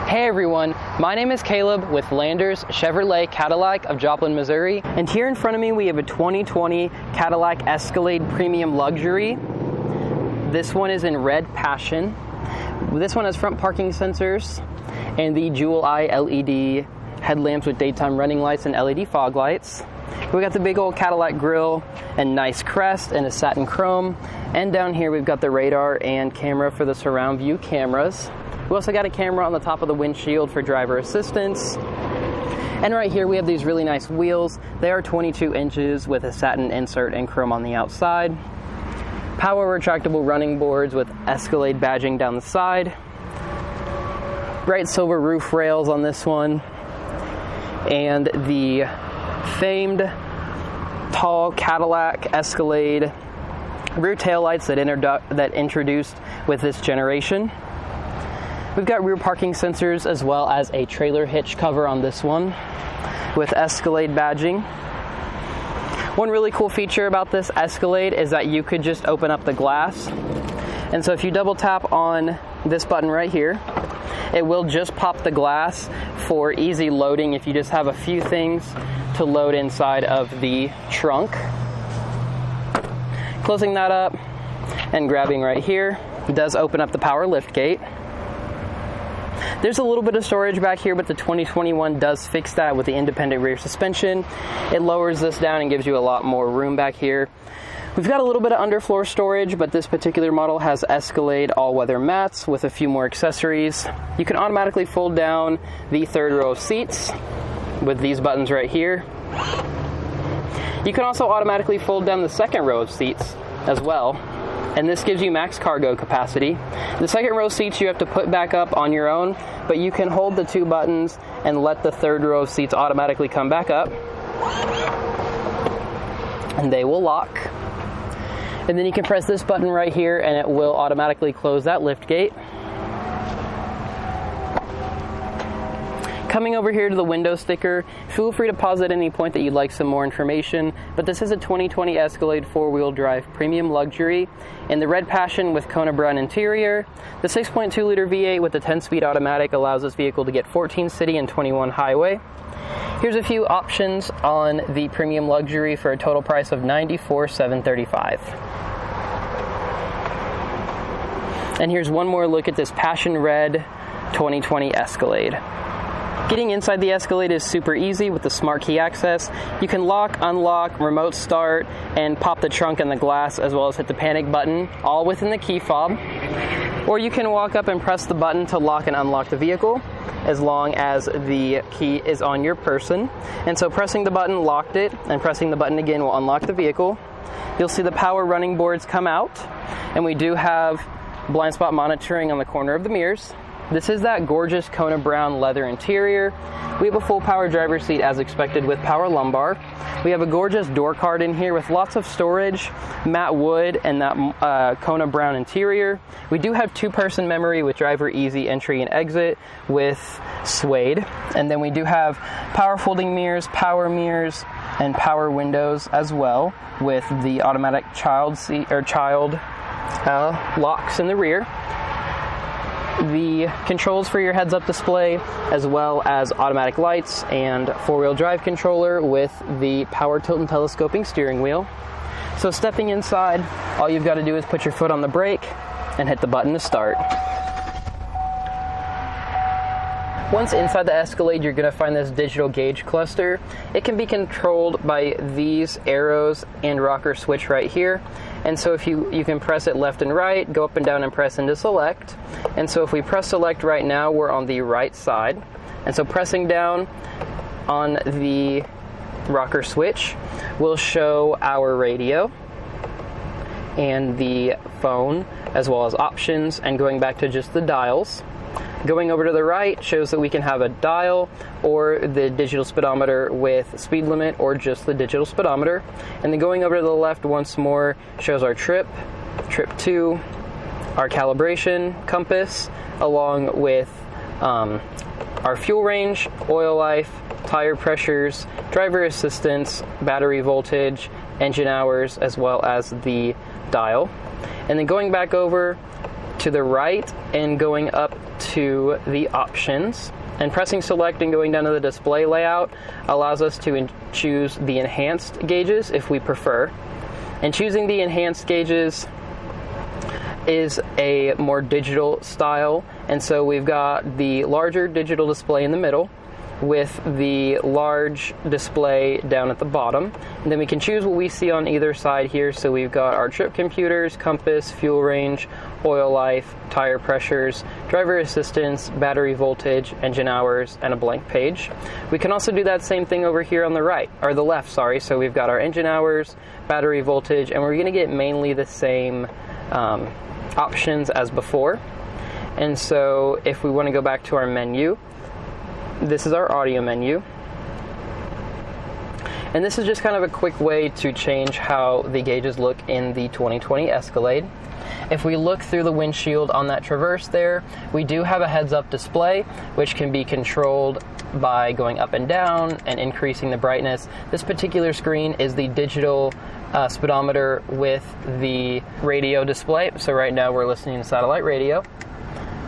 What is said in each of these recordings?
Hey everyone, my name is Caleb with Landers Chevrolet Cadillac of Joplin, Missouri. And here in front of me we have a 2020 Cadillac Escalade Premium Luxury. This one is in red passion. This one has front parking sensors and the Jewel Eye LED headlamps with daytime running lights and LED fog lights. We got the big old Cadillac grille and nice crest and a satin chrome. And down here we've got the radar and camera for the surround view cameras. We also got a camera on the top of the windshield for driver assistance. And right here we have these really nice wheels. They are 22 inches with a satin insert and chrome on the outside. Power retractable running boards with Escalade badging down the side. Bright silver roof rails on this one. And the famed tall Cadillac Escalade rear taillights that introduced with this generation. We've got rear parking sensors as well as a trailer hitch cover on this one with Escalade badging. One really cool feature about this Escalade is that you could just open up the glass. And so if you double tap on this button right here, it will just pop the glass for easy loading if you just have a few things to load inside of the trunk. Closing that up and grabbing right here, it does open up the power lift gate. There's a little bit of storage back here, but the 2021 does fix that with the independent rear suspension. It lowers this down and gives you a lot more room back here. We've got a little bit of underfloor storage, but this particular model has Escalade all-weather mats with a few more accessories. You can automatically fold down the third row of seats with these buttons right here. You can also automatically fold down the second row of seats as well. And this gives you max cargo capacity. The second row seats you have to put back up on your own, but you can hold the two buttons and let the third row of seats automatically come back up. And they will lock. And then you can press this button right here and it will automatically close that lift gate. Coming over here to the window sticker, feel free to pause at any point that you'd like some more information, but this is a 2020 Escalade 4-wheel drive premium luxury in the red passion with Kona brown interior. The 6.2 liter V8 with the 10-speed automatic allows this vehicle to get 14 city and 21 highway. Here's a few options on the premium luxury for a total price of $94,735. And here's one more look at this passion red 2020 Escalade. Getting inside the Escalade is super easy with the smart key access. You can lock, unlock, remote start, and pop the trunk and the glass, as well as hit the panic button, all within the key fob. Or you can walk up and press the button to lock and unlock the vehicle, as long as the key is on your person. And so pressing the button locked it, and pressing the button again will unlock the vehicle. You'll see the power running boards come out, and we do have blind spot monitoring on the corner of the mirrors. This is that gorgeous Kona brown leather interior. We have a full power driver's seat as expected with power lumbar. We have a gorgeous door card in here with lots of storage, matte wood, and that Kona brown interior. We do have two-person memory with driver easy entry and exit with suede. And then we do have power folding mirrors, and power windows as well with the automatic child seat or child locks in the rear. The controls for your heads-up display, as well as automatic lights and four-wheel drive controller with the power tilt and telescoping steering wheel. So stepping inside, all you've got to do is put your foot on the brake and hit the button to start. Once inside the Escalade, you're going to find this digital gauge cluster. It can be controlled by these arrows and rocker switch right here. And so if you can press it left and right, go up and down and press into select. And so if we press select right now, we're on the right side. And so pressing down on the rocker switch will show our radio and the phone, as well as options, and going back to just the dials. Going over to the right shows that we can have a dial or the digital speedometer with speed limit or just the digital speedometer. And then going over to the left once more shows our trip 2, our calibration compass, along with our fuel range, oil life, tire pressures, driver assistance, battery voltage, engine hours, as well as the dial. And then going back over to the right and going up to the options. And pressing select and going down to the display layout allows us to choose the enhanced gauges if we prefer. And choosing the enhanced gauges is a more digital style, and so we've got the larger digital display in the middle with the large display down at the bottom, and then we can choose what we see on either side here. So we've got our trip computers, compass, fuel range, oil life, tire pressures, driver assistance, battery voltage, engine hours, and a blank page. We can also do that same thing over here on the right, or the left, sorry. So we've got our engine hours, battery voltage, and we're going to get mainly the same options as before. And so if we want to go back to our menu, this is our audio menu. And this is just kind of a quick way to change how the gauges look in the 2020 Escalade. If we look through the windshield on that Traverse there, we do have a heads-up display, which can be controlled by going up and down and increasing the brightness. This particular screen is the digital speedometer with the radio display. So right now we're listening to satellite radio.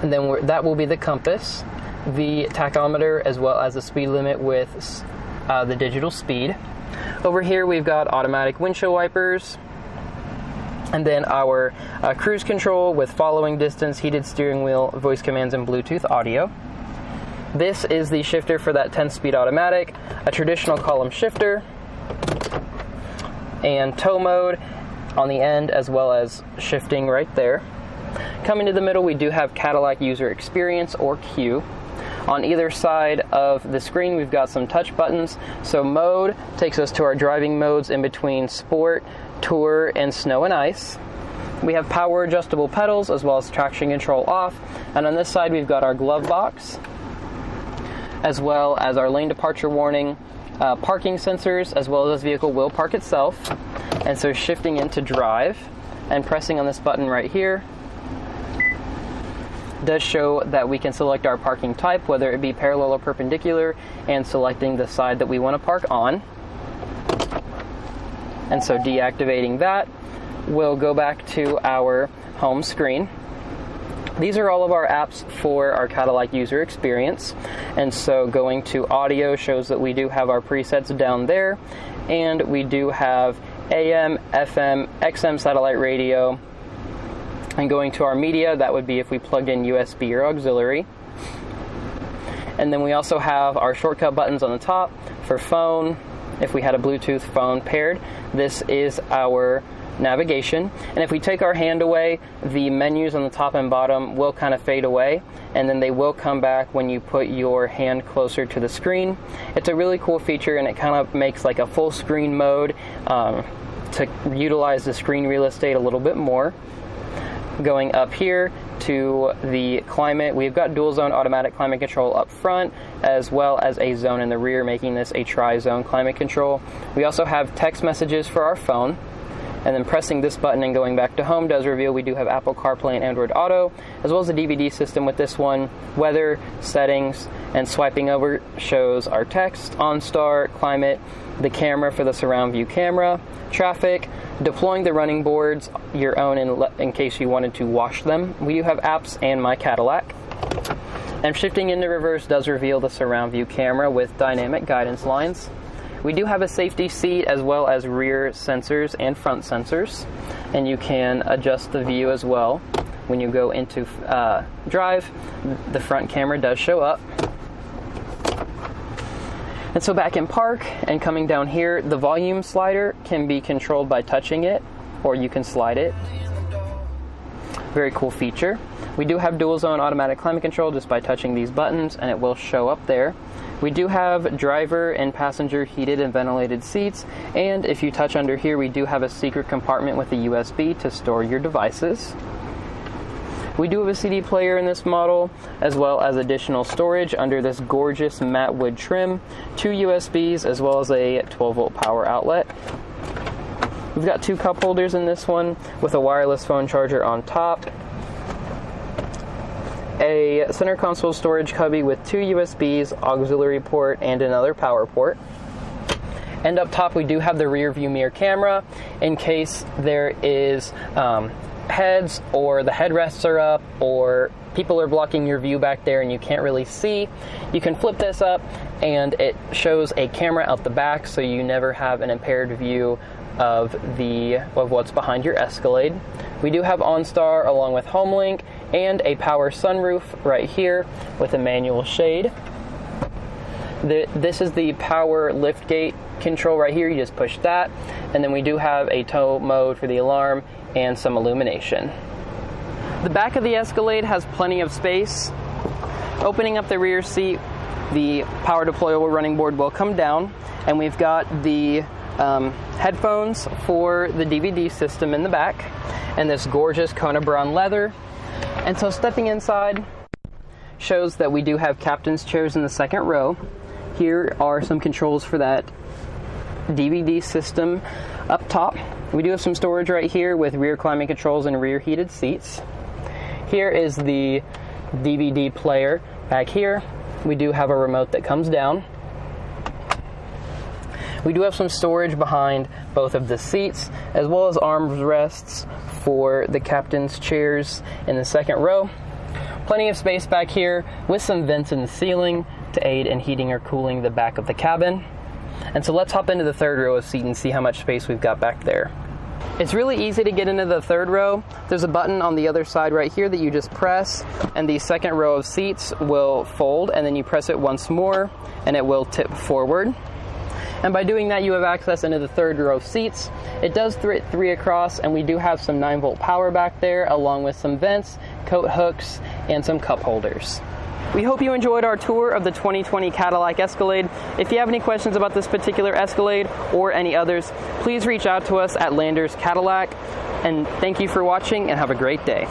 And then that will be the compass, the tachometer, as well as the speed limit with the digital speed. Over here we've got automatic windshield wipers, and then our cruise control with following distance, heated steering wheel, voice commands, and Bluetooth audio. This is the shifter for that 10-speed automatic, a traditional column shifter, and tow mode on the end, as well as shifting right there. Coming to the middle, we do have Cadillac User Experience, or Q. On either side of the screen, we've got some touch buttons. So mode takes us to our driving modes in between sport, tour, and snow and ice. We have power adjustable pedals, as well as traction control off. And on this side, we've got our glove box, as well as our lane departure warning, parking sensors, as well as this vehicle will park itself. And so shifting into drive and pressing on this button right here does show that we can select our parking type, whether it be parallel or perpendicular, and selecting the side that we want to park on. And so deactivating that, we'll go back to our home screen. These are all of our apps for our Cadillac User Experience. And so going to audio shows that we do have our presets down there, and we do have AM, FM, XM satellite radio. And going to our media, that would be if we plugged in USB or auxiliary. And then we also have our shortcut buttons on the top for phone, if we had a Bluetooth phone paired. This is our navigation. And if we take our hand away, the menus on the top and bottom will kind of fade away, and then they will come back when you put your hand closer to the screen. It's a really cool feature, and it kind of makes like a full screen mode to utilize the screen real estate a little bit more. Going up here to the climate, we've got dual zone automatic climate control up front, as well as a zone in the rear, making this a tri-zone climate control. We also have text messages for our phone, and then pressing this button and going back to home does reveal we do have Apple CarPlay and Android Auto, as well as a DVD system with this one, weather, settings, and swiping over shows our text, OnStar, climate, the camera for the surround view camera, traffic, deploying the running boards, your own in case you wanted to wash them. We do have apps and My Cadillac. And shifting into reverse does reveal the surround view camera with dynamic guidance lines. We do have a safety seat, as well as rear sensors and front sensors, and you can adjust the view as well. When you go into drive, the front camera does show up. And so back in park and coming down here, the volume slider can be controlled by touching it, or you can slide it. Very cool feature. We do have dual zone automatic climate control just by touching these buttons, and it will show up there. We do have driver and passenger heated and ventilated seats, and if you touch under here, we do have a secret compartment with a USB to store your devices. We do have a CD player in this model, as well as additional storage under this gorgeous matte wood trim, 2 USBs, as well as a 12-volt power outlet. We've got 2 cup holders in this one with a wireless phone charger on top, a center console storage cubby with 2 USBs, auxiliary port, and another power port. And up top we do have the rear view mirror camera in case there is heads, or the headrests are up, or people are blocking your view back there and you can't really see, you can flip this up and it shows a camera out the back, so you never have an impaired view of what's behind your Escalade. We do have OnStar along with HomeLink and a power sunroof right here with a manual shade. This is the power liftgate control right here. You just push that, and then we do have a tow mode for the alarm and some illumination. The back of the Escalade has plenty of space. Opening up the rear seat, the power deployable running board will come down, and we've got the headphones for the DVD system in the back, and this gorgeous Kona brown leather. And so stepping inside shows that we do have captain's chairs in the second row. Here are some controls for that DVD system up top. We do have some storage right here with rear climbing controls and rear heated seats. Here is the DVD player. Back here, we do have a remote that comes down. We do have some storage behind both of the seats, as well as armrests for the captain's chairs in the second row. Plenty of space back here with some vents in the ceiling to aid in heating or cooling the back of the cabin. And so let's hop into the third row of seat and see how much space we've got back there. It's really easy to get into the third row. There's a button on the other side right here that you just press, and the second row of seats will fold, and then you press it once more and it will tip forward. And by doing that, you have access into the third row of seats. It does fit 3 across, and we do have some 9-volt power back there, along with some vents, coat hooks, and some cup holders. We hope you enjoyed our tour of the 2020 Cadillac Escalade. If you have any questions about this particular Escalade or any others, please reach out to us at Landers Cadillac. And thank you for watching, and have a great day.